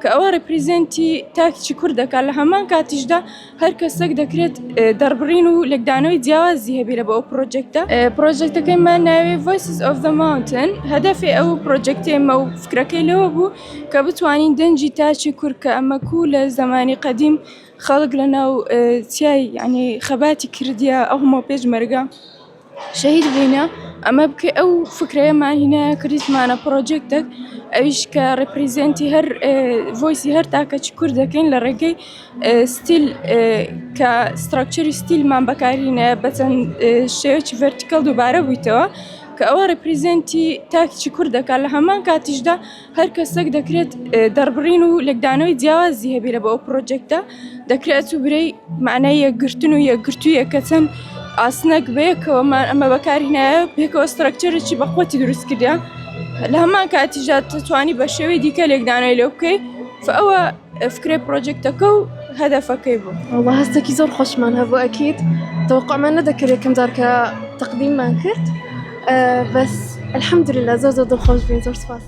کە ئەوە ڕپریزنتی تاکیی کوردەکە لە هەمان کاتیشدا هەر کەسێک دەکرێت دەربڕین و لەگدانەوەی جیاوازی هەبێرە بە ئەو پرۆجێکتە. پرۆجێکتەکەیمان ناوێ Voices of the Mountain. هەدەفی ئەو پرۆجێکتێمە و فکرەکەی لەوە بوو کە بتوانین دەنجی تاچی کورد کە ئەمە کوو لە زەمانی قەدیم خەڵک لەناو چیای یعنی خەباتی کردیە ئەو هەموو پێشمەرگە شەهید بووینە. ئەمە بکە ئەو فکرەیەمان هینە کردیتمانە پرۆجێکتێک ئەویش کە ڕپریزنتی هەر ڤۆیسی هەر تاکەچی کوورد دەکەین لە ڕێگەی ستیل کە ستراکچەری ستیلمان بەکارینە بە چەند شێوەیەکی ڤەرتیکەڵ دووبارە بوویتەوە کە ئەوە ڕپریزنتی تاکیی کوردەکە لە هەمان کاتیشدا هەر کەسێک دەکرێت دەربڕین و لەگدانەوەی جیاوازی هەبێرە بە ئەو پرۆجێکتە دەکرێت و برەی معنای یەکگرتن و یەکگرتوویە کە چەند ئاسنەک بەیەکەوەمان ئەمە بەکارهێنایە بێکەوە ستراکچەرێکی بەخۆتی دروست کردیان لە هەمان کاتیشدا دەتوانی بە شێوەی دیکە لێکدانەوەی لێ بکەی ئەوە فکرەی پرۆجێکتەکە و هەدەفەکەی بوو. والله هەستێکی زۆر خۆشمان هەبوو ئەکید تەوقعمان نەدەکرد یەکەم جار کە تەقدیممان کرد بەس الحەمدولله زۆر دڵخۆش بووین. زۆر سوپاس.